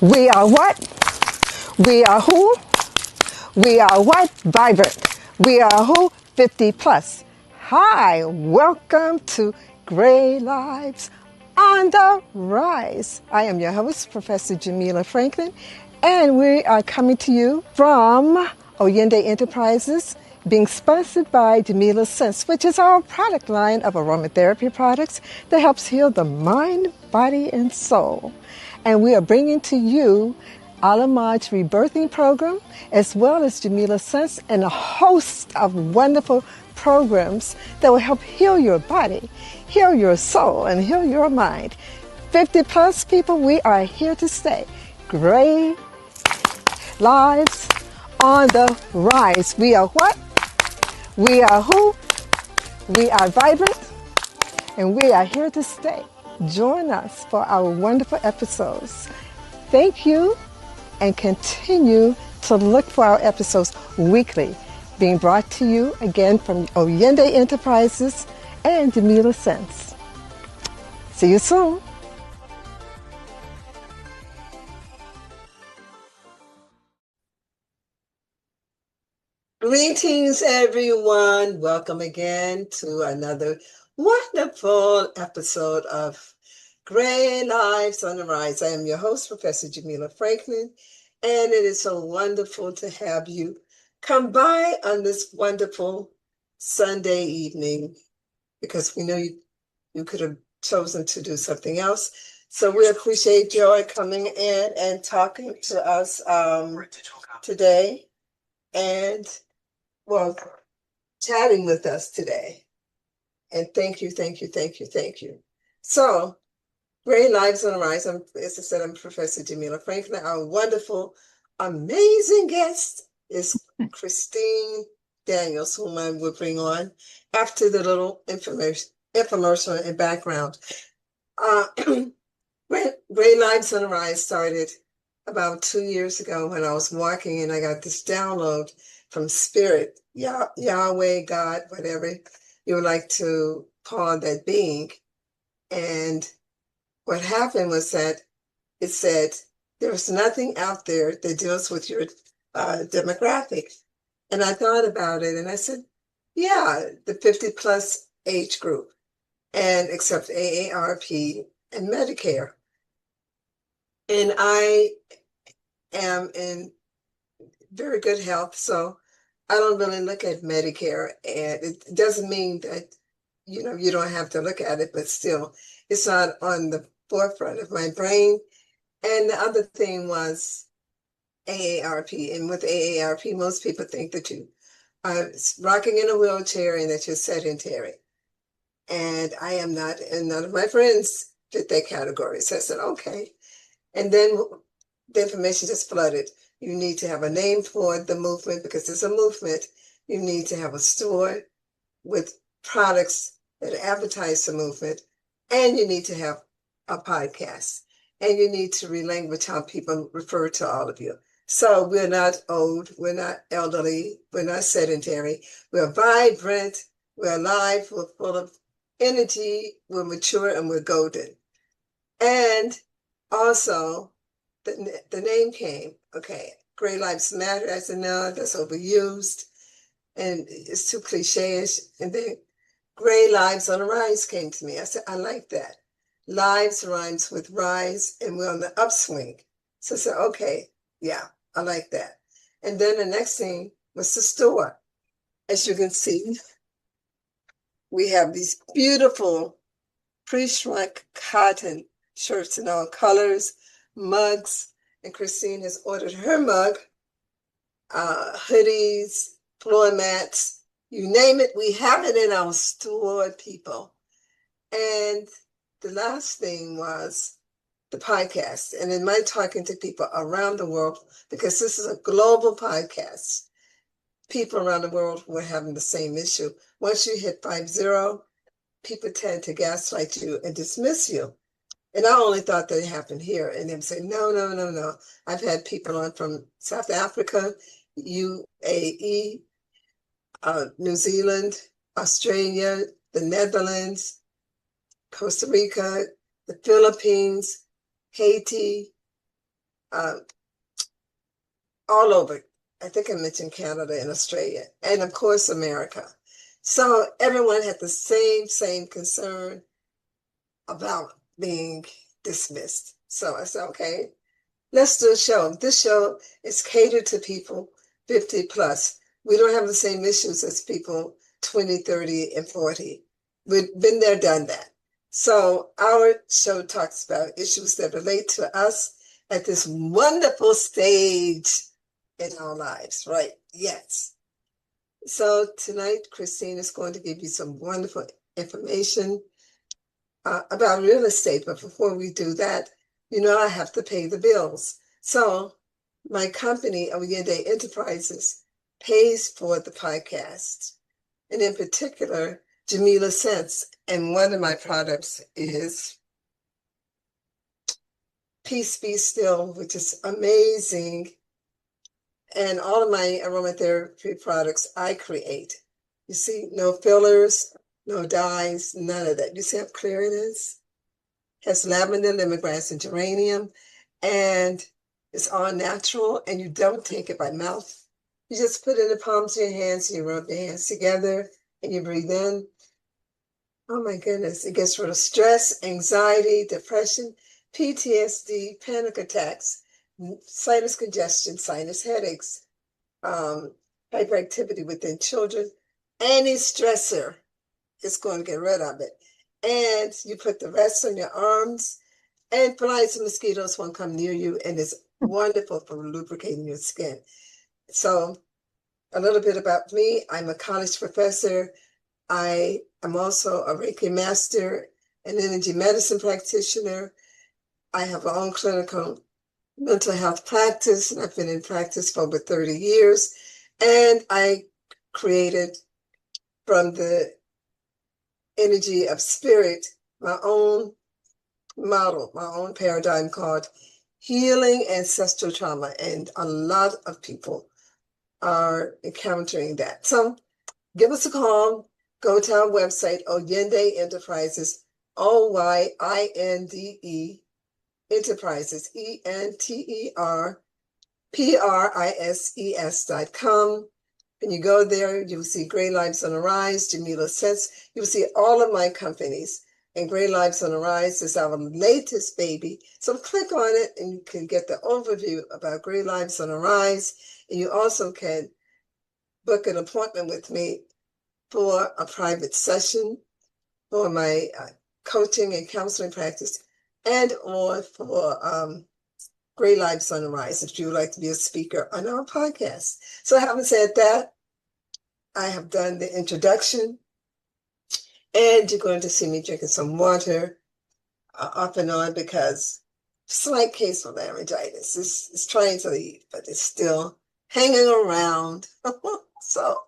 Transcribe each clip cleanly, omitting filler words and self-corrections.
We are what? We are who? We are what? Vibrant. We are who? 50 plus. Hi, welcome to Gray Lives on the Rise. I am your host, Professor Jamila Franklin, and we are coming to you from Oyende Enterprises, being sponsored by Jamila Sense, which is our product line of aromatherapy products that helps heal the mind, body, and soul. And we are bringing to you Alamaj's Rebirthing Program, as well as Jamila Sense, and a host of wonderful programs that will help heal your body, heal your soul, and heal your mind. 50 plus people, we are here to stay. Gray Lives on the Rise. We are what? We are who? We are vibrant, and we are here to stay. Join us for our wonderful episodes. Thank you, and continue to look for our episodes weekly, being brought to you again from Oyende Enterprises and Jamila Sense. See you soon. Greetings, everyone. Welcome again to another wonderful episode of Gray Lives on the Rise. I am your host, Professor Jamila Franklin, and it is so wonderful to have you come by on this wonderful Sunday evening, because we know you could have chosen to do something else. So we appreciate Joy coming in and talking to us today, and well, chatting with us today. And thank you. So, Gray Lives on the Rise. As I said, I'm Professor Jamila Franklin. Our wonderful, amazing guest is Christine Daniels, whom I will bring on after the little infomercial and background. Gray Lives on the Rise started about 2 years ago when I was walking and I got this download from Spirit, Yahweh, God, whatever you would like to call that being. And what happened was that it said, there's nothing out there that deals with your demographic. And I thought about it and I said, yeah, the 50 plus age group, and except AARP and Medicare. And I am in very good health, so I don't really look at Medicare, and it doesn't mean that, you don't have to look at it, but still, it's not on the forefront of my brain. And the other thing was AARP, and with AARP, most people think that you are rocking in a wheelchair and that you're sedentary. And I am not, and none of my friends fit that category. So I said, okay. And then the information just flooded. You need to have a name for the movement, because it's a movement. You need to have a store with products that advertise the movement, and you need to have a podcast, and you need to relanguage how people refer to all of you. So we're not old, we're not elderly, we're not sedentary, we're vibrant, we're alive, we're full of energy, we're mature, and we're golden. And also, the name came, okay, Gray Lives Matter. I said, no, that's overused and it's too cliche-ish. And then Gray Lives on the Rise came to me. I said, I like that. Lives rhymes with rise, and we're on the upswing. So I said, okay, yeah, I like that. And then the next thing was the store. As you can see, we have these beautiful pre-shrunk cotton shirts in all colors, mugs, and Christine has ordered her mug, hoodies, floor mats, you name it, we have it in our store, people. And the last thing was the podcast. And in my talking to people around the world, because this is a global podcast, people around the world were having the same issue. Once you hit 50, people tend to gaslight you and dismiss you. And I only thought that it happened here. And they would say, no. I've had people on from South Africa, UAE, New Zealand, Australia, the Netherlands, Costa Rica, the Philippines, Haiti, uh, all over. I think I mentioned Canada and Australia, and of course, America. So everyone had the same concern about being dismissed. So I said, okay, let's do a show. This show is catered to people 50 plus. We don't have the same issues as people 20, 30, and 40. We've been there, done that. So our show talks about issues that relate to us at this wonderful stage in our lives, right? Yes. So tonight, Christine is going to give you some wonderful information about real estate. But before we do that, I have to pay the bills. So my company, Oyende Enterprises, pays for the podcast. And in particular, Jamila Sense. And one of my products is Peace Be Still, which is amazing. And all of my aromatherapy products I create. You see, no fillers, no dyes, none of that. You see how clear it is? It has lavender, lemongrass, and geranium. And it's all natural, and you don't take it by mouth. You just put it in the palms of your hands, and you rub your hands together, and you breathe in. Oh my goodness, it gets rid of stress, anxiety, depression, PTSD, panic attacks, sinus congestion, sinus headaches, hyperactivity within children. Any stressor is going to get rid of it. And you put the rest on your arms, and flies and mosquitoes won't come near you, and it's wonderful for lubricating your skin. So a little bit about me. I'm a college professor. I am also a Reiki master, an energy medicine practitioner. I have my own clinical mental health practice, and I've been in practice for over 30 years. And I created from the energy of spirit my own model, my own paradigm called healing ancestral trauma. And a lot of people are encountering that. So give us a call. Go to our website, Oyende Enterprises, OYINDE Enterprises, ENTERPRISES.com. And you go there, you will see Gray Lives on the Rise, Jamila Sense. You will see all of my companies. And Gray Lives on the Rise is our latest baby. So click on it and you can get the overview about Gray Lives on the Rise. And you also can book an appointment with me for a private session for my coaching and counseling practice, and or for Gray Lives on the Rise if you would like to be a speaker on our podcast. So having said that, I have done the introduction, and you're going to see me drinking some water off and on because slight case of laryngitis. It's trying to leave, but it's still hanging around. So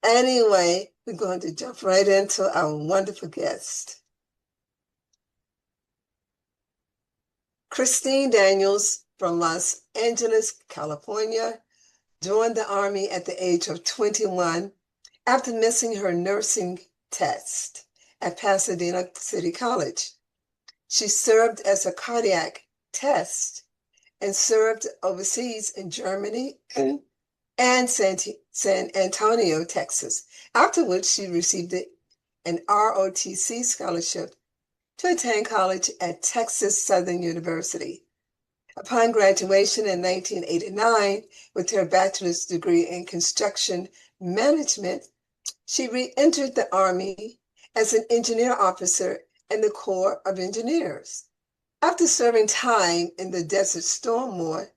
anyway, we're going to jump right into our wonderful guest. Christine Daniels from Los Angeles, California, joined the Army at the age of 21 after missing her nursing test at Pasadena City College. She served as a cardiac test and served overseas in Germany and San Antonio, Texas, after which she received an ROTC Scholarship to attend college at Texas Southern University. Upon graduation in 1989 with her bachelor's degree in construction management, she re-entered the Army as an engineer officer in the Corps of Engineers. After serving time in the Desert Storm War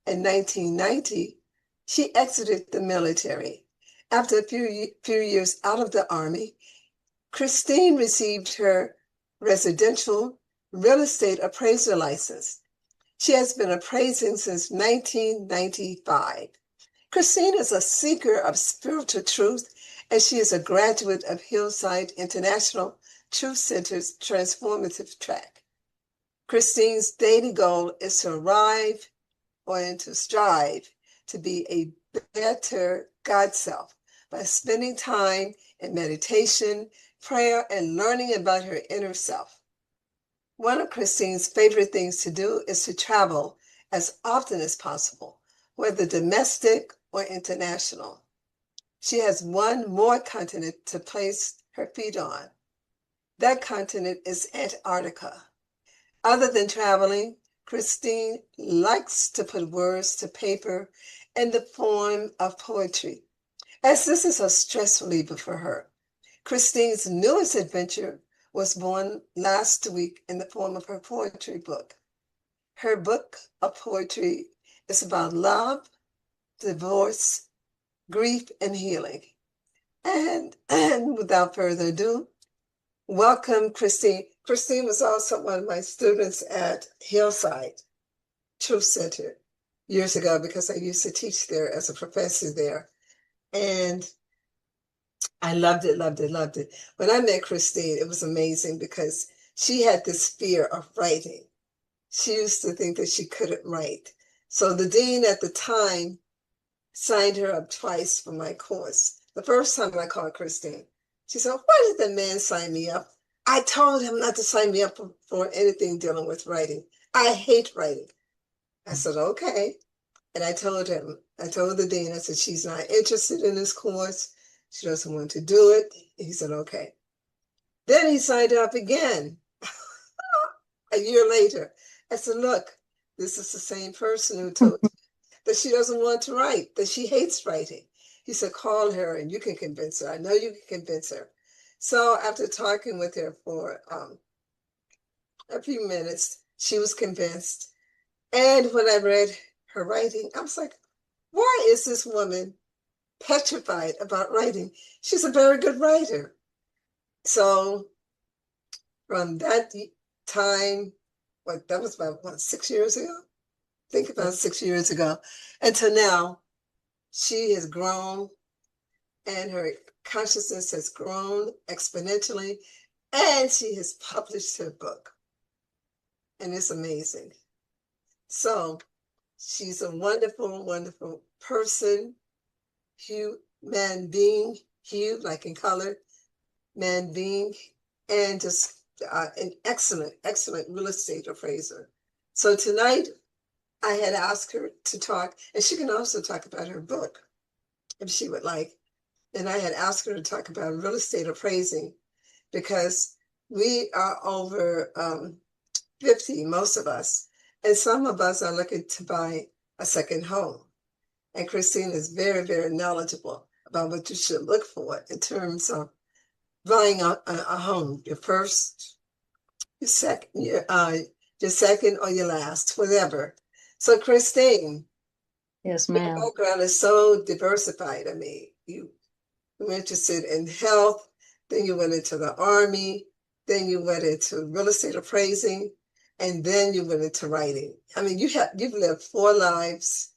in 1990, she exited the military. After a few years out of the Army, Christine received her residential real estate appraiser license. She has been appraising since 1995. Christine is a seeker of spiritual truth, and she is a graduate of Hillside International Truth Center's Transformative track. Christine's daily goal is to arrive or to strive to be a better God self by spending time in meditation, prayer, and learning about her inner self. One of Christine's favorite things to do is to travel as often as possible, whether domestic or international. She has one more continent to place her feet on. That continent is Antarctica. Other than traveling, Christine likes to put words to paper in the form of poetry, as this is a stress reliever for her. Christine's newest adventure was born last week in the form of her poetry book. Her book of poetry is about love, divorce, grief, and healing. And without further ado, welcome, Christine. Christine was also one of my students at Hillside Truth Center years ago because I used to teach there as a professor there. And I loved it, loved it, loved it. When I met Christine, it was amazing because she had this fear of writing. She used to think that she couldn't write. So the dean at the time signed her up twice for my course. The first time I called Christine, she said, why did the man sign me up? I told him not to sign me up for anything dealing with writing. I hate writing. I said, okay. And I told the dean, I said, she's not interested in this course. She doesn't want to do it. He said, okay. Then he signed up again a year later. I said, look, this is the same person who told you that she doesn't want to write, that she hates writing. He said, call her and you can convince her. I know you can convince her. So after talking with her for a few minutes, she was convinced. And when I read her writing, I was like, why is this woman petrified about writing? She's a very good writer. So from that time, that was about 6 years ago? I think about 6 years ago. Until now, she has grown and her consciousness has grown exponentially, and she has published her book. And it's amazing. So she's a wonderful, wonderful person, man being, hue, like in color, man being, and just an excellent, excellent real estate appraiser. So tonight, I had asked her to talk, and she can also talk about her book if she would like. And I had asked her to talk about real estate appraising because we are over 50, most of us, and some of us are looking to buy a second home. And Christine is very, very knowledgeable about what you should look for in terms of buying a home, your first, your second, or your last, whatever. So Christine, Yes, your ma'am. background is so diversified. I mean, you were interested in health, then you went into the Army, then you went into real estate appraising, and then you went into writing. I mean, you've lived 4 lives.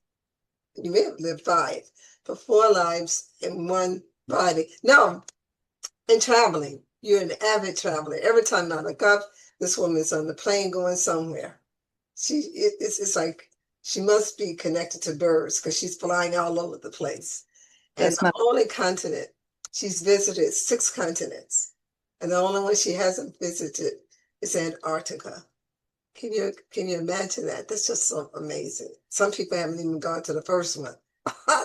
You may have lived 5, but 4 lives in one body. No, in traveling, you're an avid traveler. Every time I look up, this woman is on the plane going somewhere. It's like she must be connected to birds because she's flying all over the place. And Yes, the ma'am. only continent, she's visited 6 continents. And the only one she hasn't visited is Antarctica. Can you imagine that? That's just so amazing. Some people haven't even gone to the first one.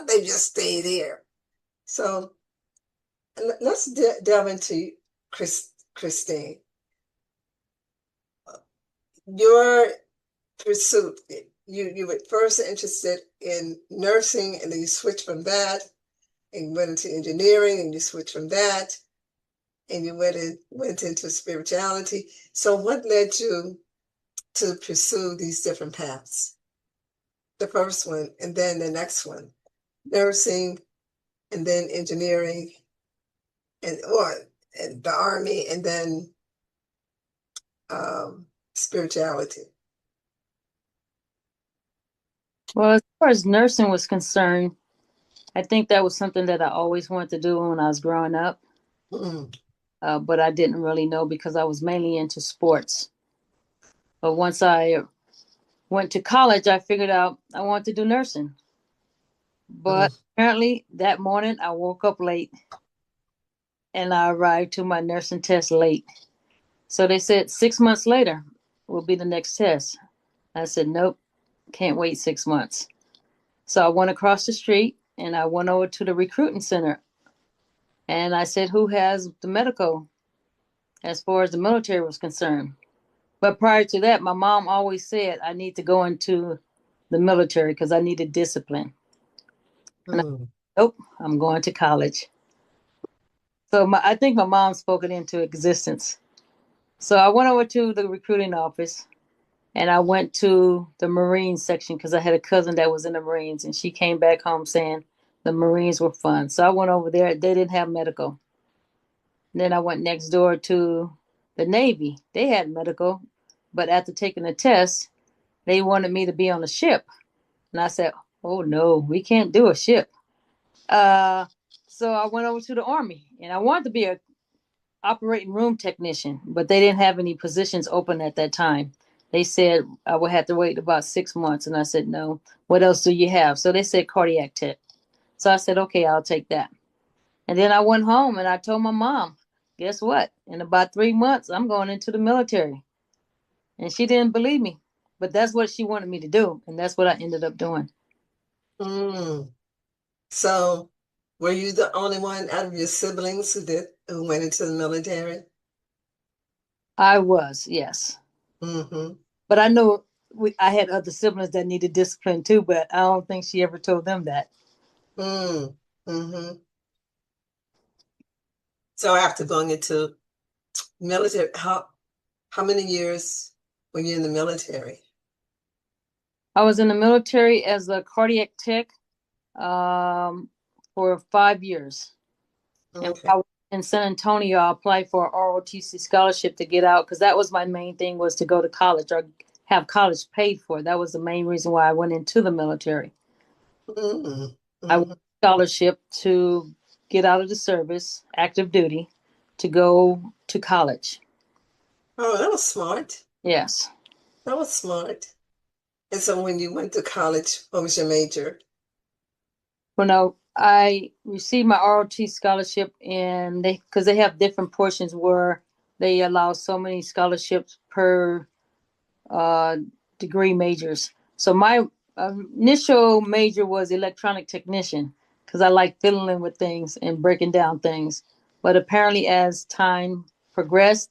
They just stayed here. So let's delve into Christine. Your pursuit, you were first interested in nursing, and then you switched from that and went into engineering, and you switched from that and you went into spirituality. So what led you to pursue these different paths? The first one, and then the next one, nursing, and then engineering, and the Army, and then spirituality. Well, as far as nursing was concerned, I think that was something that I always wanted to do when I was growing up. But I didn't really know because I was mainly into sports. But once I went to college, I figured out I wanted to do nursing. But apparently that morning I woke up late and I arrived to my nursing test late. So they said 6 months later will be the next test. I said, nope, Can't wait 6 months. So I went across the street and I went over to the recruiting center and I said, who has the medical as far as the military was concerned? But prior to that, my mom always said I need to go into the military because I needed discipline. And I said, nope, I'm going to college. So I think my mom spoke it into existence. So I went over to the recruiting office and I went to the Marines section because I had a cousin that was in the Marines and she came back home saying the Marines were fun. So I went over there. They didn't have medical. And then I went next door to the Navy. They had medical, but after taking the test, they wanted me to be on a ship. And I said, oh no, we can't do a ship. So I went over to the Army and I wanted to be a operating room technician, but they didn't have any positions open at that time. They said I would have to wait about 6 months. And I said, no, what else do you have? So they said cardiac tech. So I said, okay, I'll take that. And then I went home and I told my mom, guess what? In about 3 months, I'm going into the military. And she didn't believe me, but that's what she wanted me to do. And that's what I ended up doing. So were you the only one out of your siblings who went into the military? I was, yes. But I know I had other siblings that needed discipline too, but I don't think she ever told them that. So after going into military, how many years were you in the military? I was in the military as a cardiac tech for 5 years. Okay. And when I was in San Antonio, I applied for a ROTC scholarship to get out because that was my main thing, was to go to college or have college paid for. That was the main reason why I went into the military. I went scholarship to get out of the service, active duty, to go to college. Oh, that was smart. Yes. That was smart. And so when you went to college, what was your major? Well, no, I received my ROTC scholarship because they have different portions where they allow so many scholarships per degree majors. So my initial major was electronic technician because I like fiddling with things and breaking down things. But apparently as time progressed,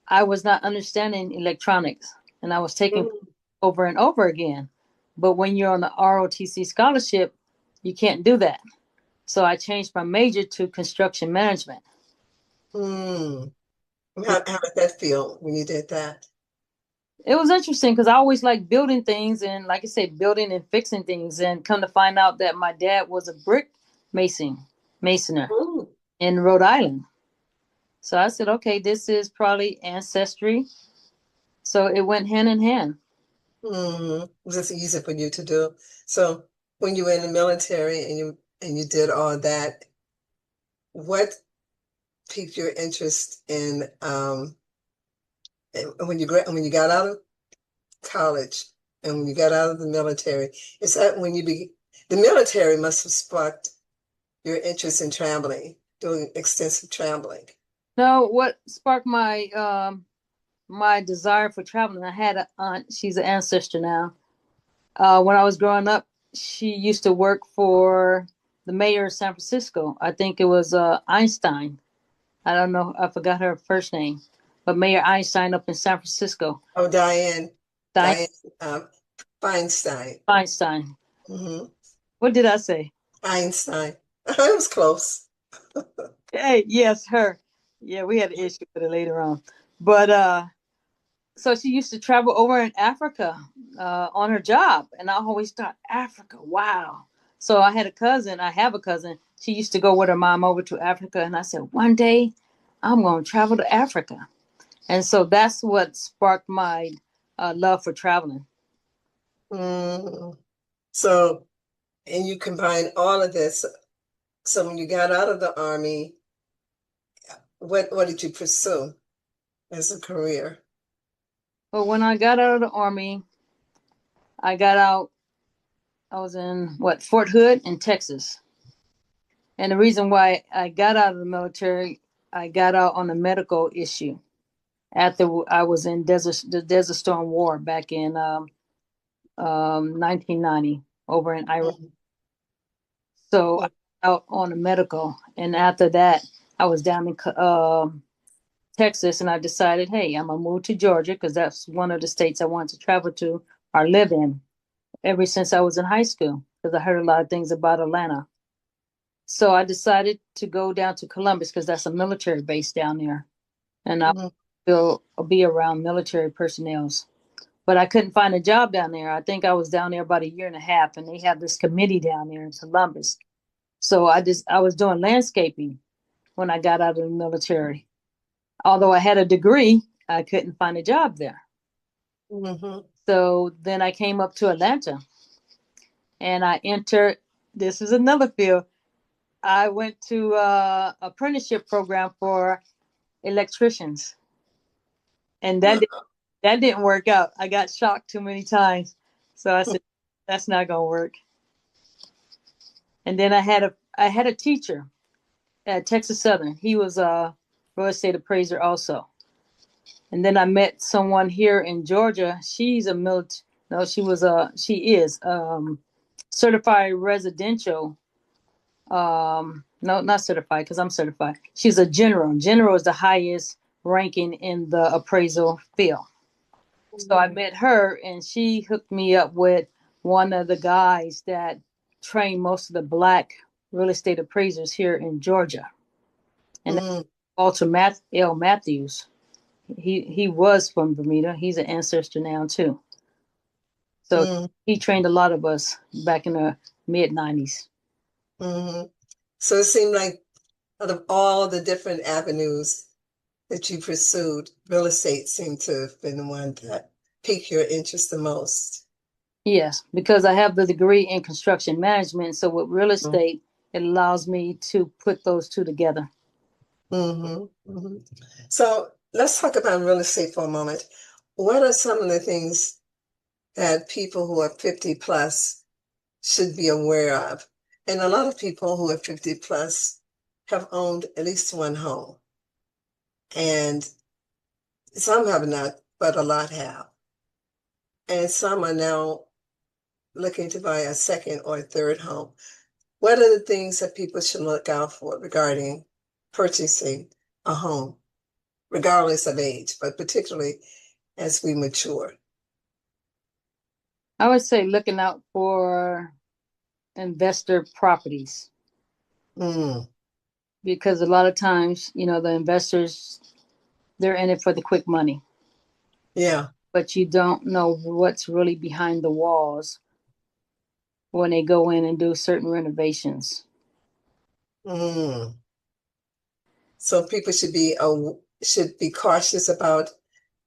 I was not understanding electronics and I was taking over and over again. But when you're on the ROTC scholarship, you can't do that. So I changed my major to construction management. How did that feel when you did that? It was interesting because I always liked building things and, like I said, building and fixing things. And come to find out that my dad was a brick masoner in Rhode Island. So I said, okay, this is probably ancestry. So it went hand in hand. It was just easy for you to do. So when you were in the military and you did all that, what piqued your interest in when you got out of college and when you got out of the military? Is that when the military must have sparked your interest in traveling, doing extensive traveling? No, what sparked my my desire for traveling? I had an aunt. She's an ancestor now. When I was growing up, she used to work for the mayor of San Francisco. I think it was Einstein. I don't know. I forgot her first name, but Mayor Einstein up in San Francisco. Oh, Diane Feinstein. Einstein. What did I say? Einstein. It was close. Hey, yes, her. Yeah, we had an issue with it later on. But so she used to travel over in Africa on her job. And I always thought, Africa, wow. So I have a cousin. She used to go with her mom over to Africa. And I said, one day I'm going to travel to Africa. And so that's what sparked my love for traveling. So, and you combine all of this. So when you got out of the Army, what did you pursue as a career? Well, when I got out of the Army, I was in Fort Hood in Texas. And the reason why I got out of the military, I got out on a medical issue after I was in the Desert Storm War back in 1990 over in Iraq. So I was out on a medical, and after that, I was down in Texas, and I decided, hey, I'm gonna move to Georgia because that's one of the states I wanted to travel to or live in ever since I was in high school because I heard a lot of things about Atlanta. So I decided to go down to Columbus because that's a military base down there, and I will be around military personnels. But I couldn't find a job down there. I think I was down there about a year and a half, and they have this committee down there in Columbus. So I was doing landscaping when I got out of the military. Although I had a degree, I couldn't find a job there. So then I came up to Atlanta, and I entered. This is another field. I went to apprenticeship program for electricians, and that didn't work out. I got shocked too many times, so I said that's not gonna work. And then I had a teacher at Texas Southern. He was a real estate appraiser also. And then I met someone here in Georgia. She's a she is certified residential. No, not certified because I'm certified. She's a general. General is the highest ranking in the appraisal field. So I met her, and she hooked me up with one of the guys that train most of the Black real estate appraisers here in Georgia, and Walter L. Matthews. He was from Bermuda. He's an ancestor now too. So he trained a lot of us back in the mid-90s. So it seemed like out of all the different avenues that you pursued, real estate seemed to have been the one that piqued your interest the most. Yes, because I have the degree in construction management. So with real estate, it allows me to put those two together. So let's talk about real estate for a moment. What are some of the things that people who are 50 plus should be aware of? And a lot of people who are 50 plus have owned at least one home. And some have not, but a lot have. And some are now looking to buy a second or third home. What are the things that people should look out for regarding purchasing a home, regardless of age, but particularly as we mature? I would say looking out for investor properties. Because a lot of times, the investors, they're in it for the quick money. Yeah. But you don't know what's really behind the walls when they go in and do certain renovations. So people should be cautious about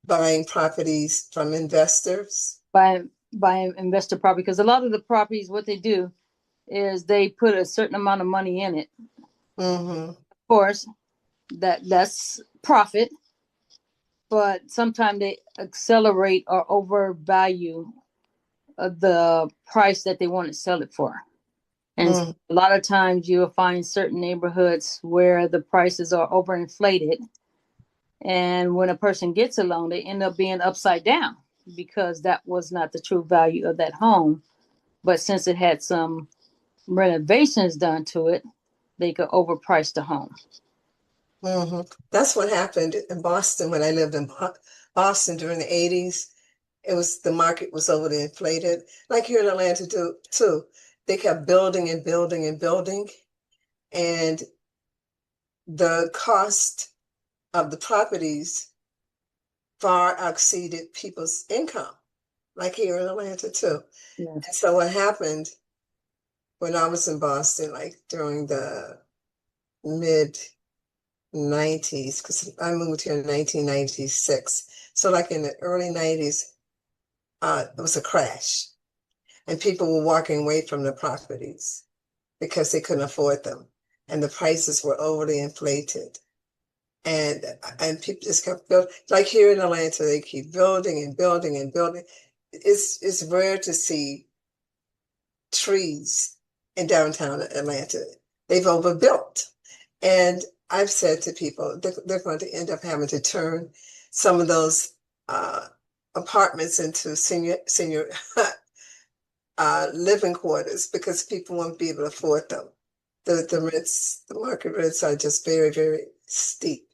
buying properties from investors. Buying investor property, because a lot of the properties, what they do is they put a certain amount of money in it. Of course, that's profit, but sometimes they accelerate or overvalue the price that they want to sell it for. And a lot of times you'll find certain neighborhoods where the prices are overinflated. And when a person gets a loan, they end up being upside down because that was not the true value of that home. But since it had some renovations done to it, they could overprice the home. That's what happened in Boston when I lived in Boston during the 80s. The market was overly inflated. Like here in Atlanta too. They kept building and building and building. And the cost of the properties far exceeded people's income, like here in Atlanta too. Yes. And so what happened when I was in Boston, like during the mid-90s, because I moved here in 1996. So like in the early 90s, it was a crash. And people were walking away from the properties because they couldn't afford them. And the prices were overly inflated. And people just kept building. Like here in Atlanta, they keep building and building and building. It's rare to see trees in downtown Atlanta. They've overbuilt. And I've said to people, they're going to end up having to turn some of those apartments into senior living quarters because people won't be able to afford them. The rents, the market rents are just very, very steep.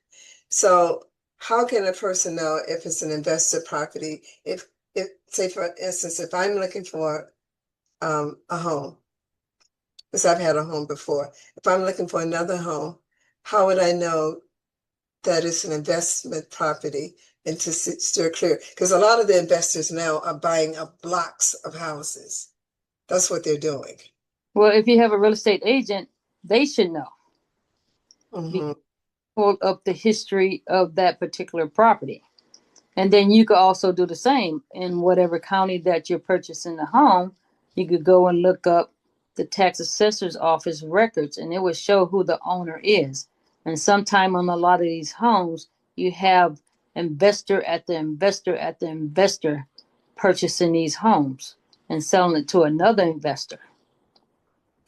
So how can a person know if it's an investor property? If say for instance, if I'm looking for a home, because I've had a home before, if I'm looking for another home, how would I know that it's an investment property and to steer clear? Because a lot of the investors now are buying up blocks of houses. That's what they're doing. Well, if you have a real estate agent, they should know. Mm-hmm. Pull up the history of that particular property. And then you could also do the same in whatever county that you're purchasing the home. You could go and look up the tax assessor's office records, and it will show who the owner is. And sometime on a lot of these homes, you have investor at the investor at the investor purchasing these homes and selling it to another investor.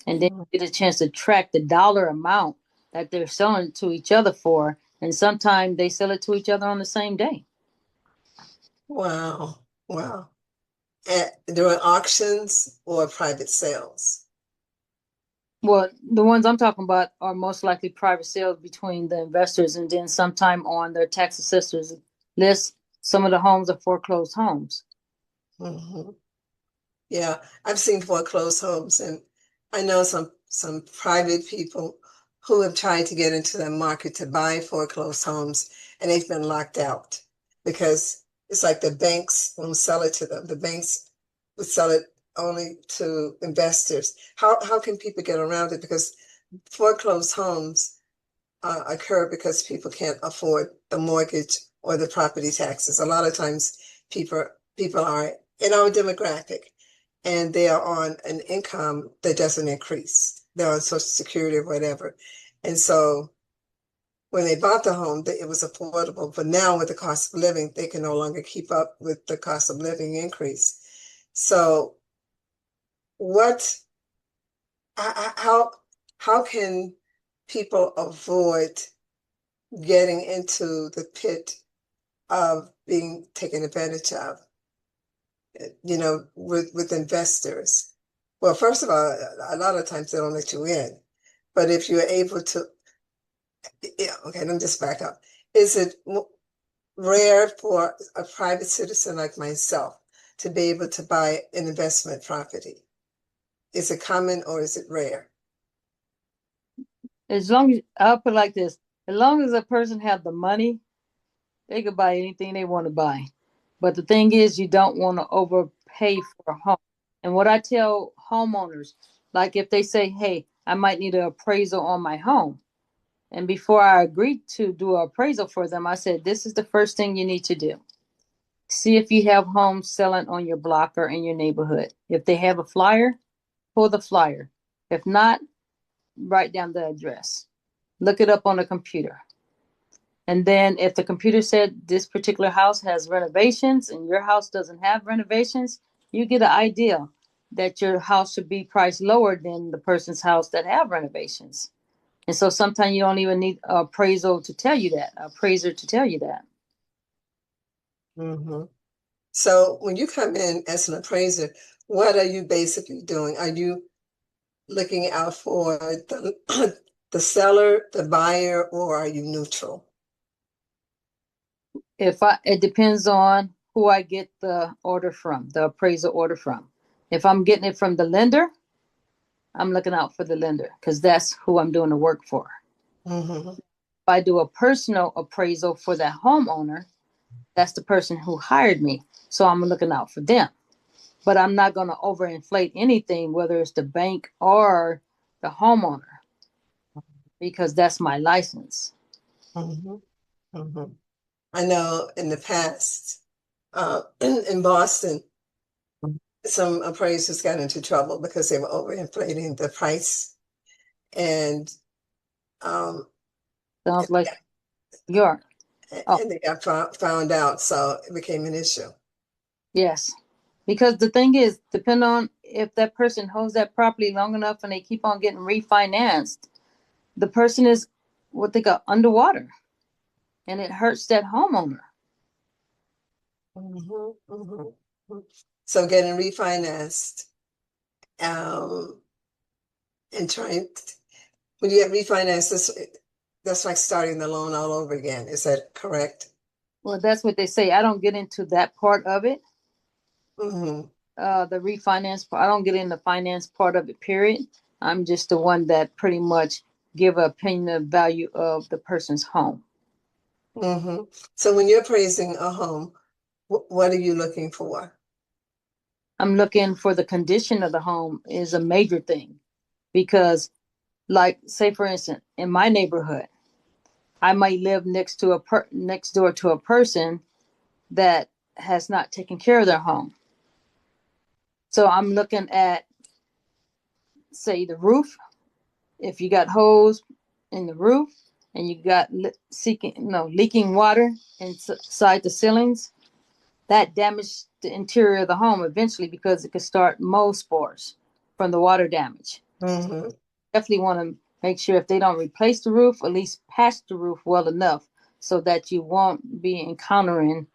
And then you get a chance to track the dollar amount that they're selling to each other for. And sometimes they sell it to each other on the same day. Wow. Wow. And during auctions or private sales? Well, the ones I'm talking about are most likely private sales between the investors, and then sometime on their tax assessors list, some of the homes are foreclosed homes. Mm-hmm. Yeah, I've seen foreclosed homes, and I know some private people who have tried to get into the market to buy foreclosed homes, and they've been locked out because it's like the banks won't sell it to them. The banks would sell it only to investors. How can people get around it? Because foreclosed homes occur because people can't afford the mortgage or the property taxes. A lot of times people are in our demographic and they are on an income that doesn't increase. They're on Social Security or whatever. And so when they bought the home, it was affordable. But now with the cost of living, they can no longer keep up with the cost of living increase. So how can people avoid getting into the pit of being taken advantage of, with investors? Well, first of all, a lot of times they don't let you in. But if you're able to, yeah, okay, let me just back up. Is it rare for a private citizen like myself to be able to buy an investment property? Is it common or is it rare? As long as I'll put it like this, as long as a person have the money, they could buy anything they want to buy. But the thing is, you don't want to overpay for a home. And what I tell homeowners, like if they say, hey, I might need an appraisal on my home. And before I agreed to do an appraisal for them, I said, this is the first thing you need to do. See if you have homes selling on your block or in your neighborhood. If they have a flyer, pull the flyer. If not, write down the address. Look it up on a computer. And then if the computer said this particular house has renovations and your house doesn't have renovations, you get an idea that your house should be priced lower than the person's house that have renovations. And so sometimes you don't even need an appraisal to tell you that, an appraiser to tell you that. Mm-hmm. So when you come in as an appraiser, what are you basically doing? Are you looking out for the seller, the buyer, or are you neutral? It depends on who I get the order from, the appraisal order from. If I'm getting it from the lender, I'm looking out for the lender because that's who I'm doing the work for. Mm-hmm. If I do a personal appraisal for that homeowner, that's the person who hired me. So I'm looking out for them. But I'm not going to overinflate anything, whether it's the bank or the homeowner, because that's my license. Mm-hmm. Mm-hmm. I know in the past, in Boston, some appraisers got into trouble because they were overinflating the price, and um, Sounds like York. Oh, and they got found out, so it became an issue. yes. Because the thing is, depending on if that person holds that property long enough and they keep on getting refinanced, the person is what they got underwater, and it hurts that homeowner. Mm-hmm. Mm-hmm. So getting refinanced Um, and trying, when you have refinances, that's like starting the loan all over again. Is that correct? Well, that's what they say. I don't get into that part of it. Mm-hmm. The refinance part. I don't get in the finance part of it, period. I'm just the one that pretty much give an opinion of value of the person's home. Mm-hmm. So when you're appraising a home, what are you looking for? I'm looking for the condition of the home is a major thing because, like, say for instance, in my neighborhood, I might live next door to a person that has not taken care of their home. So I'm looking at, say, the roof. If you got holes in the roof and you got leaking water inside the ceilings, that damaged the interior of the home eventually because it could start mold spores from the water damage. Mm-hmm. Definitely want to make sure if they don't replace the roof, at least patch the roof well enough so that you won't be encountering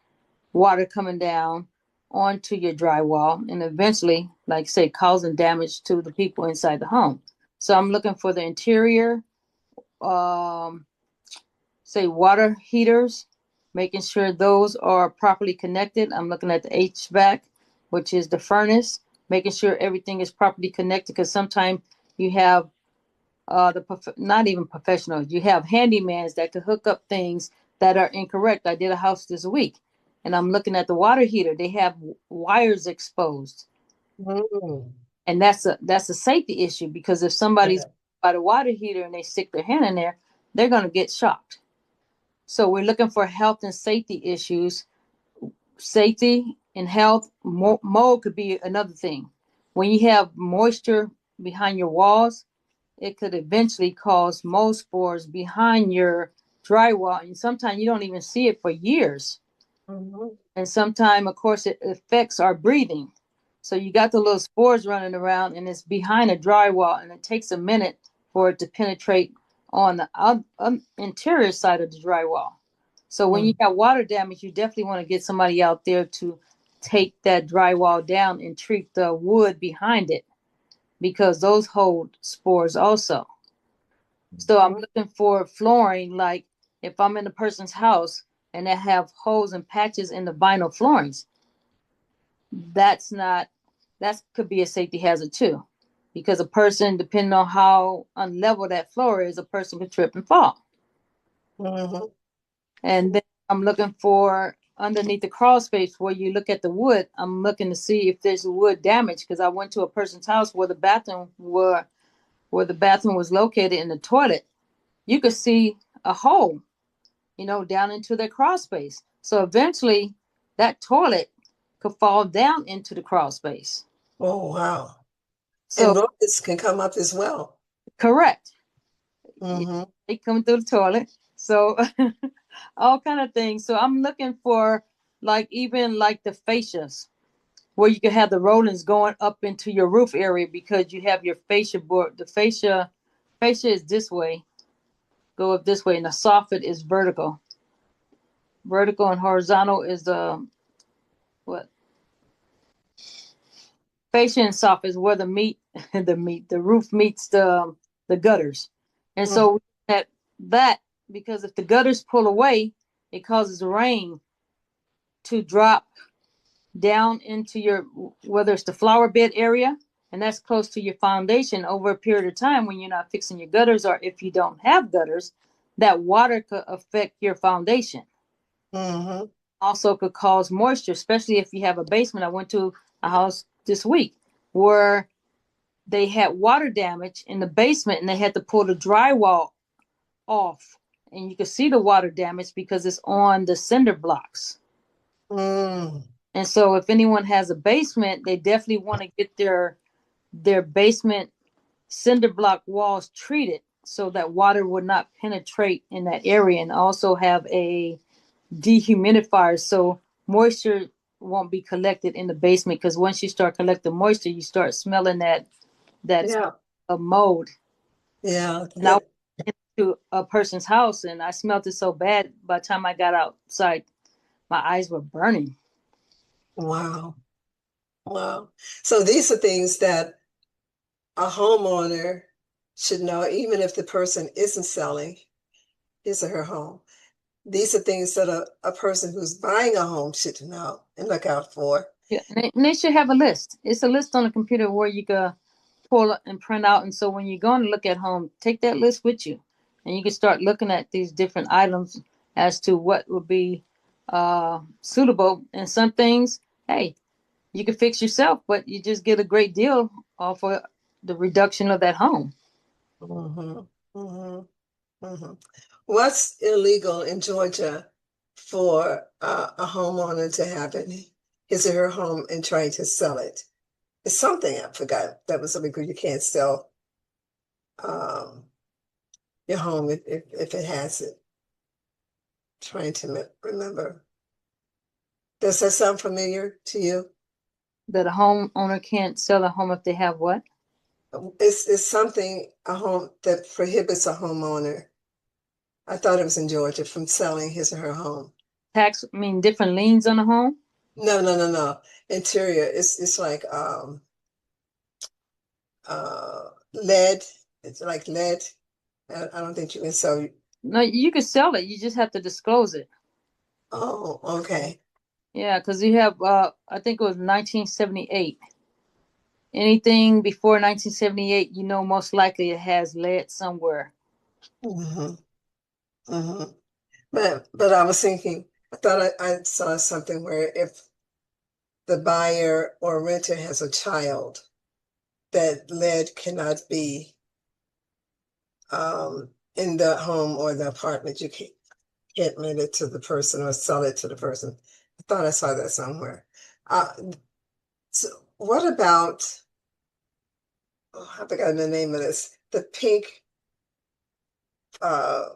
water coming down onto your drywall and eventually, like say, causing damage to the people inside the home. So I'm looking for the interior, um, say water heaters, making sure those are properly connected. I'm looking at the HVAC, which is the furnace, making sure everything is properly connected because sometimes you have not even professionals, you have handymans that could hook up things that are incorrect. I did a house this week and I'm looking at the water heater. They have wires exposed. Mm-hmm. And that's a safety issue because if somebody's by the water heater and they stick their hand in there, they're going to get shocked. So we're looking for health and safety issues. Safety and health, mold could be another thing. When you have moisture behind your walls, it could eventually cause mold spores behind your drywall. And sometimes you don't even see it for years. Mm-hmm. And sometimes, of course, it affects our breathing. So you got the little spores running around and it's behind a drywall and it takes a minute for it to penetrate on the interior side of the drywall. So when you have water damage, you definitely want to get somebody out there to take that drywall down and treat the wood behind it because those hold spores also. So I'm looking for flooring, like if I'm in a person's house and they have holes and patches in the vinyl floorings, that could be a safety hazard too. Because a person, depending on how unlevel that floor is, a person could trip and fall. Mm-hmm. And then I'm looking for underneath the crawl space where you look at the wood. I'm looking to see if there's wood damage because I went to a person's house where the bathroom was located in the toilet. You could see a hole, down into their crawl space. So eventually that toilet could fall down into the crawl space. Oh, wow. And So roaches can come up as well. correct. Mm-hmm. They come through the toilet. So all kind of things. So I'm looking for like even like the fascias where you can have the rollings going up into your roof area because you have your fascia board. The fascia is this way, go up this way, and the soffit is vertical. Vertical and horizontal is the what? Fascia and soffit is where the roof meets the gutters. And so that because if the gutters pull away, it causes rain to drop down into your, whether it's the flower bed area, and that's close to your foundation over a period of time when you're not fixing your gutters, or if you don't have gutters, that water could affect your foundation. Mm-hmm. Also could cause moisture, especially if you have a basement. I went to a house this week where they had water damage in the basement and they had to pull the drywall off. And you could see the water damage because it's on the cinder blocks. Mm. And so if anyone has a basement, they definitely want to get their basement cinder block walls treated so that water would not penetrate in that area, and also have a dehumidifier so moisture won't be collected in the basement, because once you start collecting moisture, you start smelling that Yeah. mold. Yeah. And I went to a person's house and I smelled it so bad, by the time I got outside, my eyes were burning. Wow. Wow. So these are things that a homeowner should know, even if the person isn't selling his or her home. These are things that a person who's buying a home should know and look out for. Yeah, and they should have a list. It's a list on the computer where you can pull and print out. And so when you're going to look at home, take that list with you, and you can start looking at these different items as to what would be suitable. And some things, hey, you can fix yourself, but you just get a great deal off of the reduction of that home. Mm-hmm. Mm-hmm. Mm-hmm. What's illegal in Georgia for a homeowner to have in his or her home and try to sell it? It's something I forgot. That was illegal. You can't sell your home if it has it. Trying to remember. Does that sound familiar to you? That a homeowner can't sell a home if they have what? It's something, a home that prohibits a homeowner. I thought it was in Georgia, from selling his or her home. Tax, I mean, different liens on the home? No. Interior. It's like lead. It's like lead. I don't think you can sell. No, you can sell it. You just have to disclose it. Oh, okay. Yeah, because you have, I think it was 1978. Anything before 1978, you know, most likely it has lead somewhere. Mm-hmm. Mm-hmm. But I was thinking, I thought I saw something where if the buyer or renter has a child, that lead cannot be in the home or the apartment. You can't rent it to the person or sell it to the person. I thought I saw that somewhere. Uh, so what about, oh, I forgot the name of this, the pink uh,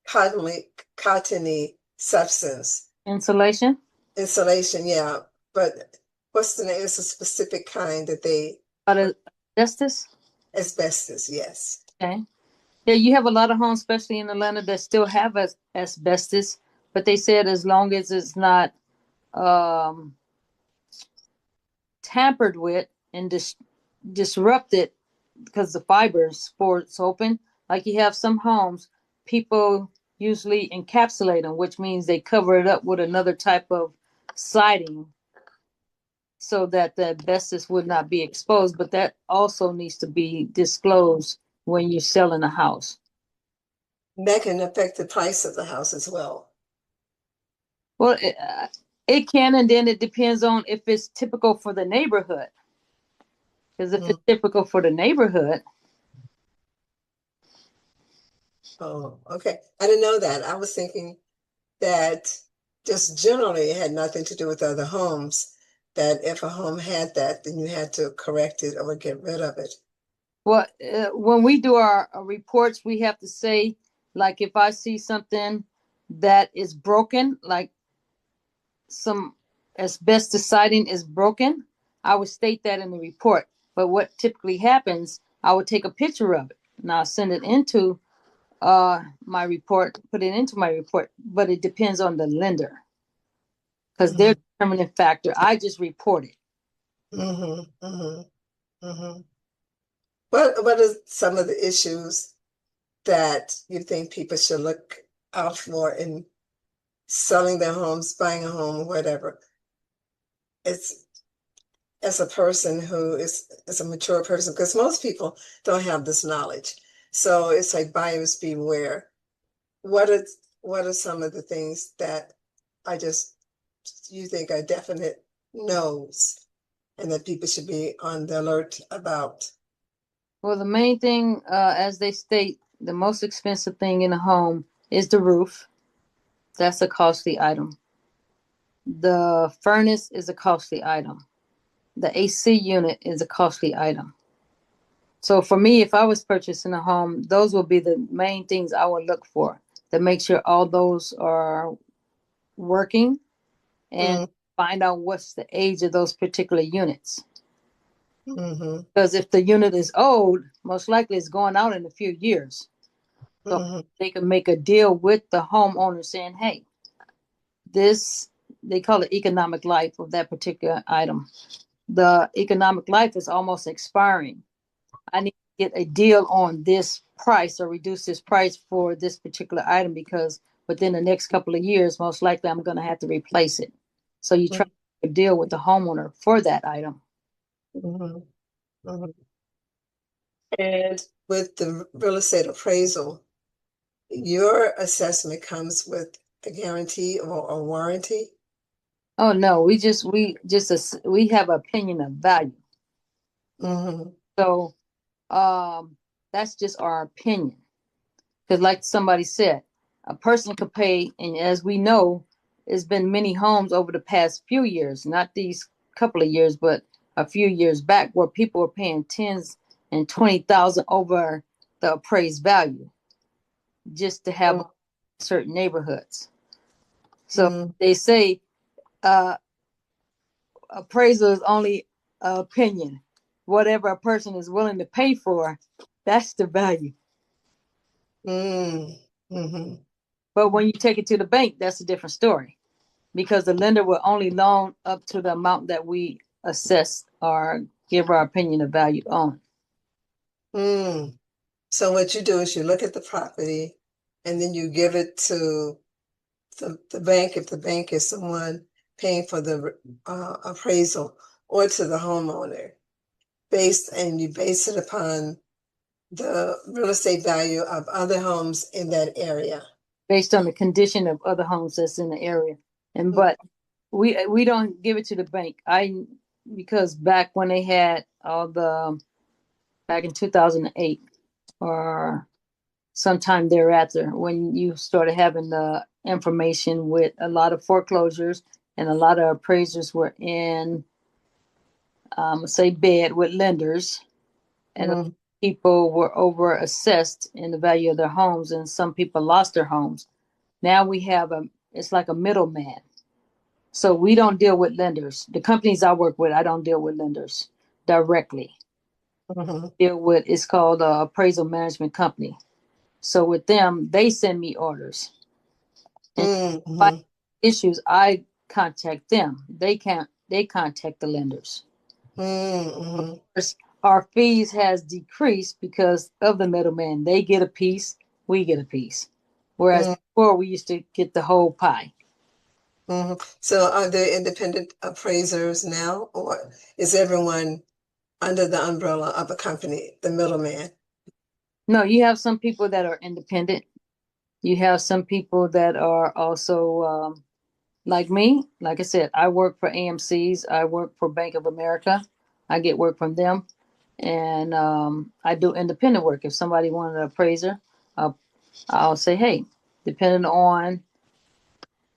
cottony substance. Insulation? Insulation, yeah. But what's the name? It's a specific kind that they, Asbestos? asbestos, yes. Okay. Yeah, you have a lot of homes, especially in Atlanta, that still have asbestos, but they said as long as it's not um, tampered with and disrupted because the fibers sports open. Like you have some homes, people usually encapsulate them, which means they cover it up with another type of siding so that the asbestos would not be exposed. But that also needs to be disclosed when you're selling a house. That can affect the price of the house as well. Well, it can, and then it depends on if it's typical for the neighborhood. Because if it's typical for the neighborhood. Oh, okay. I didn't know that. I was thinking that just generally it had nothing to do with other homes, that if a home had that, then you had to correct it or get rid of it. Well, when we do our reports, we have to say, like, if I see something that is broken, like some asbestos siding is broken, I would state that in the report. But what typically happens, I would take a picture of it and I'll send it into my report, put it into my report. But it depends on the lender because they're the determining factor. I just report it. What are some of the issues that you think people should look out for in selling their homes, buying a home, whatever? It's as a person who is a mature person, because most people don't have this knowledge. So it's like buyers beware. What are some of the things that you think are definite no's and that people should be on the alert about? Well, the main thing, as they state, the most expensive thing in a home is the roof. That's a costly item. The furnace is a costly item. The AC unit is a costly item. So for me, if I was purchasing a home, those would be the main things I would look for to make sure all those are working and find out what's the age of those particular units. Because if the unit is old, most likely it's going out in a few years. So they can make a deal with the homeowner saying, hey, this, they call it economic life of that particular item. The economic life is almost expiring. I need to get a deal on this price or reduce this price for this particular item because within the next couple of years, most likely I'm going to have to replace it. So you try to deal with the homeowner for that item. Mm-hmm. Mm-hmm. And with the real estate appraisal, your assessment comes with a guarantee or a warranty? Oh no, we have opinion of value. Mm-hmm. So that's just our opinion. Because like somebody said, a person could pay, and as we know, there's been many homes over the past few years, not these couple of years, but a few years back where people were paying tens and 20,000 over the appraised value just to have certain neighborhoods. So they say uh, appraisal is only opinion. Whatever a person is willing to pay for, that's the value. Mm-hmm. But when you take it to the bank, that's a different story because the lender will only loan up to the amount that we assess or give our opinion of value on. Mm. So what you do is you look at the property and then you give it to the bank if the bank is the one paying for the appraisal, or to the homeowner, and you base it upon the real estate value of other homes in that area. Based on the condition of other homes that's in the area. And but we don't give it to the bank. Because back when they had all the back in 2008 or sometime thereafter, when you started having the information with a lot of foreclosures and a lot of appraisers were in say bed with lenders, and people were over assessed in the value of their homes, and some people lost their homes. Now we have it's like a middleman. So we don't deal with lenders. The companies I work with, I don't deal with lenders directly. Deal with, it's called appraisal management company. So with them, they send me orders. And by issues, I contact them. They contact the lenders. Of course, our fees has decreased because of the middleman. They get a piece, we get a piece. Whereas before we used to get the whole pie. So are there independent appraisers now, or is everyone under the umbrella of a company, the middleman? No, you have some people that are independent. You have some people that are also like me. Like I said, I work for AMC's. I work for Bank of America. I get work from them. And I do independent work. If somebody wanted an appraiser, I'll say, hey, depending on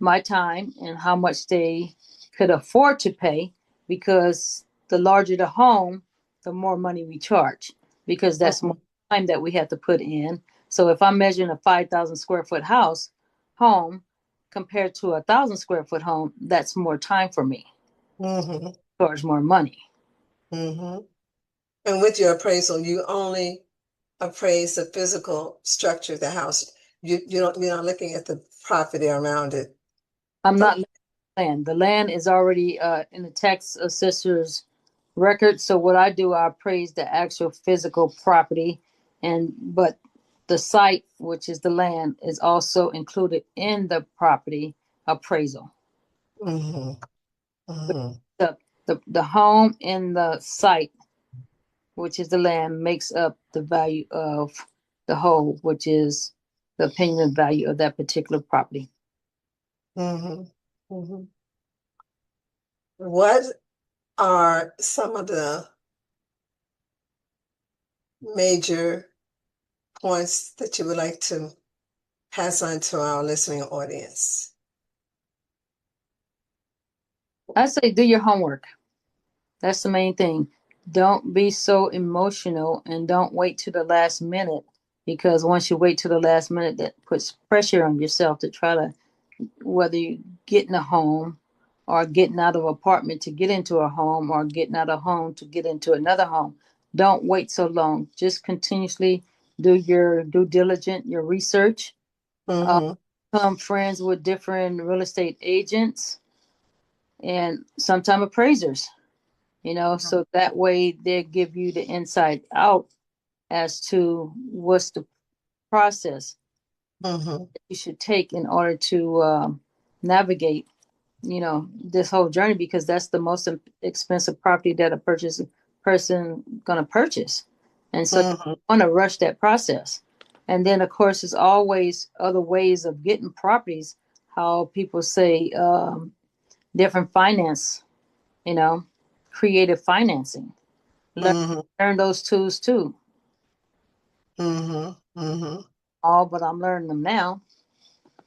my time and how much they could afford to pay, because the larger the home, the more money we charge, because that's more time that we have to put in. So if I'm measuring a 5,000 square foot home compared to 1,000 square foot home, that's more time for me. Charge more money. And with your appraisal, you only appraise the physical structure of the house. You're not looking at the property around it. I'm not looking at land. The land is already in the tax assessor's record. So what I do, I appraise the actual physical property, but the site, which is the land, is also included in the property appraisal. The home and the site, which is the land, makes up the value of the whole, which is the opinion value of that particular property. What are some of the major points that you would like to pass on to our listening audience? I say do your homework. That's the main thing. Don't be so emotional and don't wait to the last minute, because once you wait to the last minute, that puts pressure on yourself to try to, whether you get in a home or getting out of an apartment to get into a home or getting out of home to get into another home. Don't wait so long. Just continuously do your due diligence, your research. Become friends with different real estate agents and sometimes appraisers, so that way they give you the inside out as to what's the process Mm-hmm. you should take in order to navigate, this whole journey, because that's the most expensive property that a person gonna purchase, and so Mm-hmm. you want to rush that process. And then, of course, there's always other ways of getting properties. How people say different finance, you know, creative financing. Mm-hmm. Learn those tools too. Mm-hmm. Mm-hmm. All, but I'm learning them now.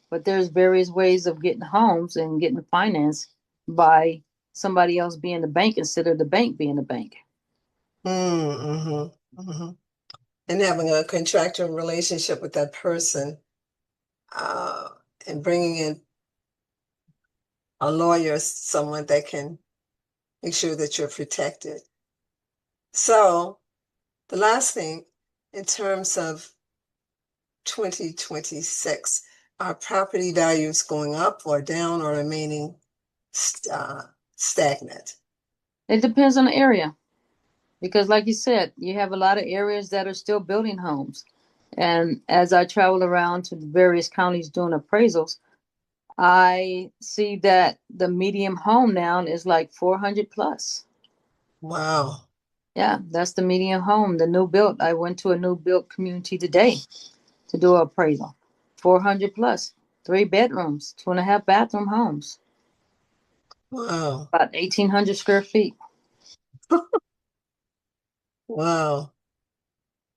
But there's various ways of getting homes and getting finance by somebody else being the bank instead of the bank being the bank. Mm-hmm. Mm-hmm. And having a contractual relationship with that person, uh, and bringing in a lawyer, someone that can make sure that you're protected. So the last thing, in terms of 2026, are property values going up or down or remaining stagnant? It depends on the area. Because, like you said, you have a lot of areas that are still building homes. And as I travel around to the various counties doing appraisals, I see that the medium home now is like 400 plus. Wow. Yeah, that's the medium home, the new built. I went to a new built community today to do an appraisal. 400 plus, 3 bedrooms, 2.5 bathroom homes, Wow. about 1,800 square feet. Wow.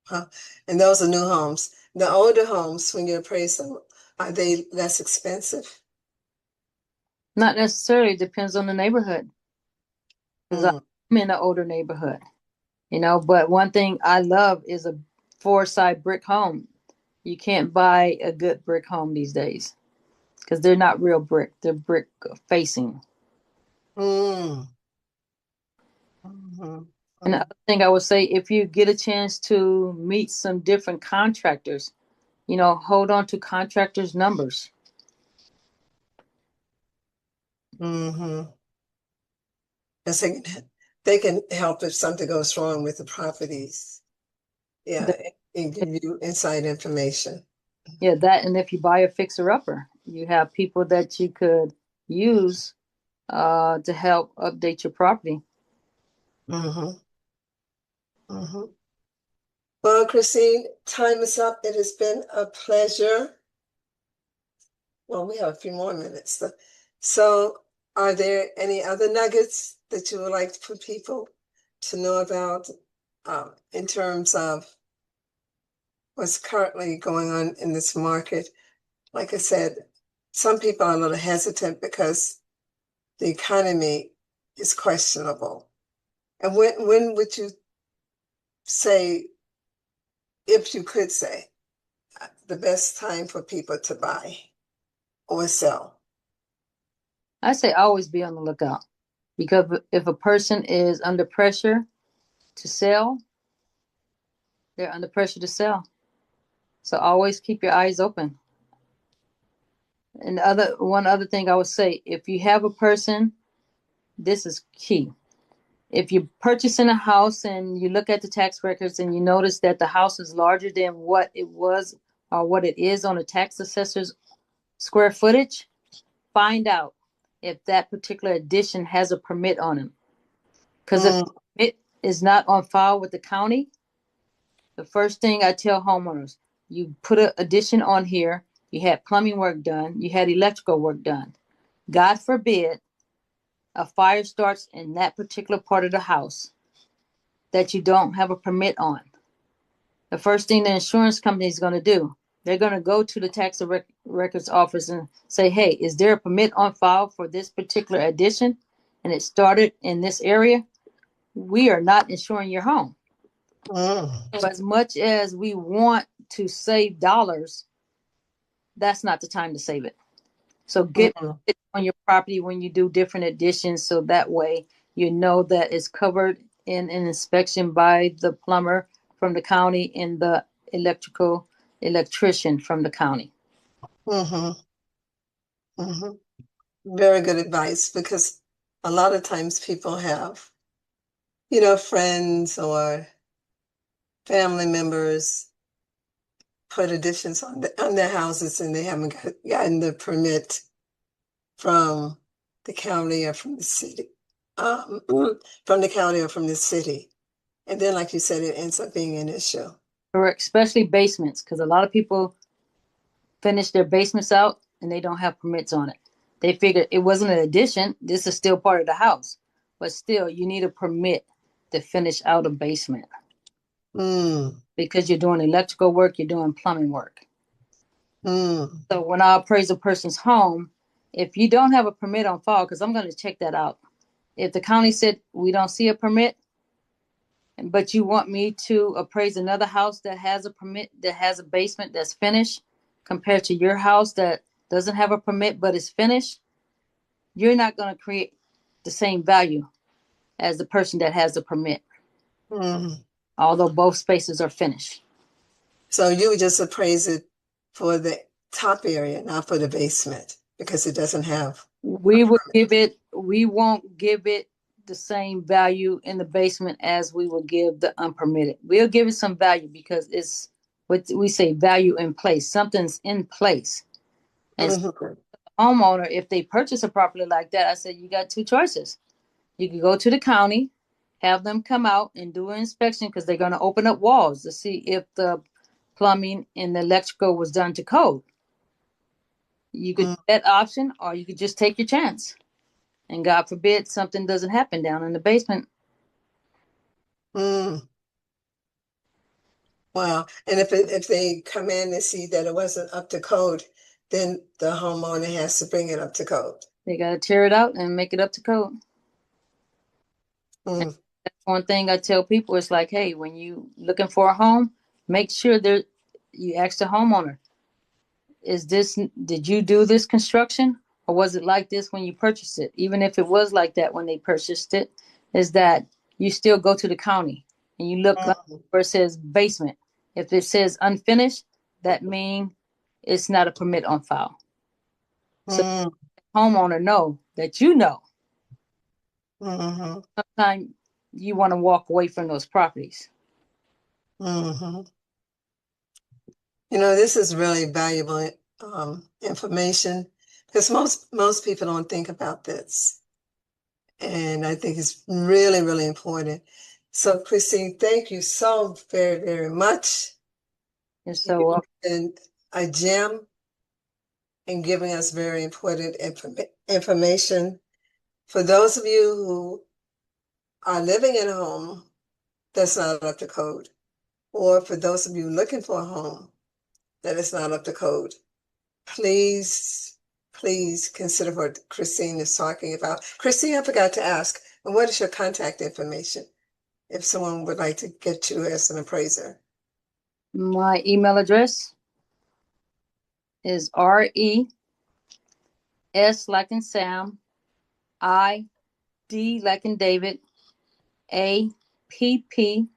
Huh. And those are new homes. The older homes, when you appraise them, are they less expensive? Not necessarily, depends on the neighborhood. Because Mm. I'm in an older neighborhood. But one thing I love is a four-side brick home. You can't buy a good brick home these days because they're not real brick. They're brick facing. Mm. Mm-hmm. And the other thing I would say, if you get a chance to meet some different contractors, hold on to contractors' numbers. Mm-hmm. Because they can help if something goes wrong with the properties. Yeah, The- and give you inside information. yeah, that, and if you buy a fixer-upper, you have people that you could use to help update your property. Mm-hmm. Mm-hmm. Well, Christine, time is up. It has been a pleasure. Well, we have a few more minutes. So, are there any other nuggets that you would like for people to know about in terms of what's currently going on in this market? Like I said, some people are a little hesitant because the economy is questionable. And when would you say, if you could say, the best time for people to buy or sell? I say always be on the lookout, because if a person is under pressure to sell, they're under pressure to sell. So always keep your eyes open. And one other thing I would say, if you have a person, this is key. If you're purchasing a house and you look at the tax records and you notice that the house is larger than what it was or what it is on a tax assessor's square footage, find out if that particular addition has a permit on it. Because if Mm, the permit is not on file with the county, the first thing I tell homeowners, you put an addition on here, you had plumbing work done, you had electrical work done. God forbid a fire starts in that particular part of the house that you don't have a permit on. The first thing the insurance company is going to do, they're going to go to the tax records office and say, hey, is there a permit on file for this particular addition? And it started in this area. We are not insuring your home. mm, But as much as we want to save dollars, that's not the time to save it. So get mm, it on your property when you do different additions, so that way you know that it's covered in an inspection by the plumber from the county and the electrician from the county. mm-hmm, mm-hmm. Very good advice, because a lot of times people have, friends or family members put additions on their houses and they haven't gotten the permit from the county or from the city, from the county or from the city. And then, like you said, it ends up being an issue. Correct, especially basements, because a lot of people finish their basements out and they don't have permits on it. They figured it wasn't an addition. This is still part of the house, but still you need a permit to finish out a basement because you're doing electrical work, you're doing plumbing work. So when I appraise a person's home, if you don't have a permit on file, because I'm going to check that out. If the county said we don't see a permit, but you want me to appraise another house that has a permit, that has a basement that's finished, compared to your house that doesn't have a permit but is finished, you're not going to create the same value as the person that has a permit, although both spaces are finished. So you would just appraise it for the top area, not for the basement, because it doesn't have. We won't give it the same value in the basement as we will give the unpermitted. We'll give it some value because it's what we say, value in place. Something's in place. And the homeowner, if they purchase a property like that, I said, you got two choices. You can go to the county, have them come out and do an inspection because they're going to open up walls to see if the plumbing and the electrical was done to code. You could do that option, or you could just take your chance. And God forbid something doesn't happen down in the basement. Wow. And if they come in and see that it wasn't up to code, then the homeowner has to bring it up to code. They got to tear it out and make it up to code. That's one thing I tell people. It's like, hey, when you looking for a home, make sure you ask the homeowner, did you do this construction? Or was it like this when you purchased it? Even if it was like that when they purchased it, is that you still go to the county and you look up where it says basement. If it says unfinished, that means it's not a permit on file. So the homeowner know that you know. Sometimes you want to walk away from those properties. This is really valuable information because most people don't think about this. And I think it's really, really important. So, Christine, thank you so very, very much. And so, and a gem and giving us very important information. For those of you who are living in a home that's not up to code, or for those of you looking for a home that is not up to code, please consider what Christine is talking about. Christine, I forgot to ask, what is your contact information if someone would like to get you as an appraiser? My email address is RES like in Sam, ID like in David, APP,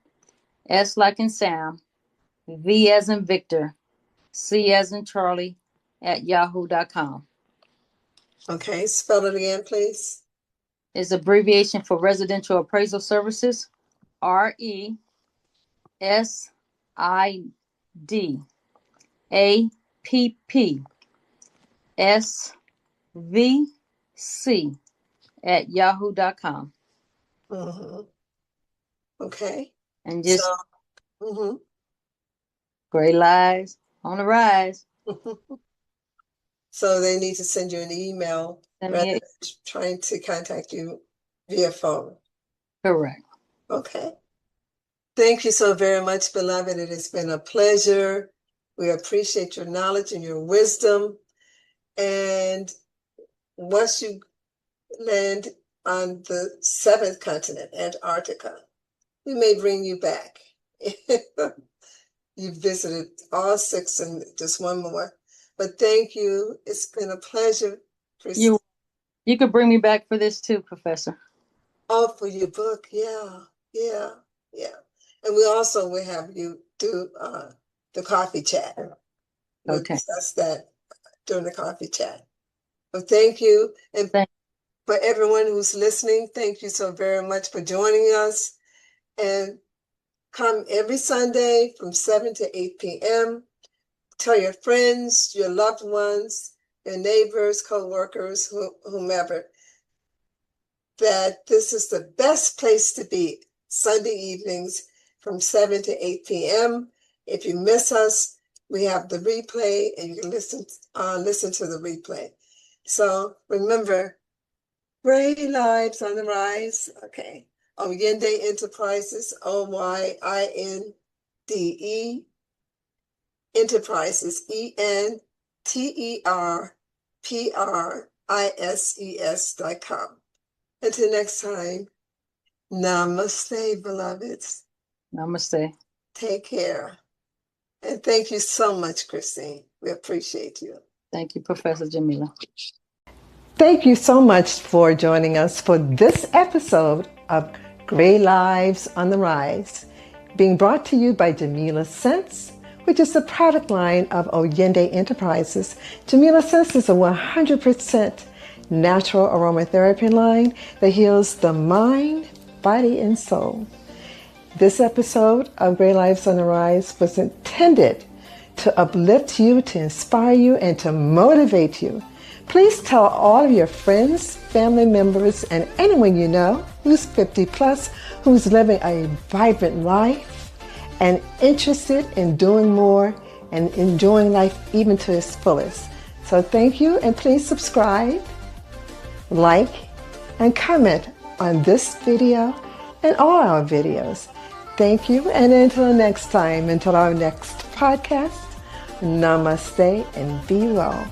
S like in Sam, V as in Victor, C as in Charlie, @yahoo.com. Okay, spell it again, please. It's abbreviation for Residential Appraisal Services, RESID, APP, SVC @yahoo.com. Okay. And just Great Lives on the Rise. So they need to send you an email rather than trying to contact you via phone. Correct. Okay. Thank you so very much, beloved. It has been a pleasure. We appreciate your knowledge and your wisdom. And once you land on the 7th continent, Antarctica, we may bring you back. You've visited all 6 and just one more. But thank you. It's been a pleasure. You could bring me back for this too, Professor. Oh, for your book. Yeah. And we also will have you do the coffee chat. We'll discuss that during the coffee chat. Well, thank you. And for everyone who's listening, thank you so very much for joining us. And Come every Sunday from 7 to 8 p.m. Tell your friends, your loved ones, your neighbors, co-workers, whomever, that this is the best place to be Sunday evenings from 7 to 8 p.m. If you miss us, we have the replay and you can listen to the replay. So remember, Gray Lives on the Rise. Okay. Oyende Enterprises, Oyinde Enterprises, enterprises.com. Until next time, namaste, beloveds. Namaste. Take care. And thank you so much, Christine. We appreciate you. Thank you, Professor Jamila. Thank you so much for joining us for this episode of Gray Lives on the Rise, being brought to you by Jamila Scents, which is the product line of Oyende Enterprises. Jamila Scents is a 100% natural aromatherapy line that heals the mind, body, and soul. This episode of Gray Lives on the Rise was intended to uplift you, to inspire you, and to motivate you. Please tell all of your friends, family members, and anyone you know who's 50 plus, who's living a vibrant life and interested in doing more and enjoying life even to its fullest. So thank you, and please subscribe, like, and comment on this video and all our videos. Thank you, and until next time, until our next podcast, namaste and be well.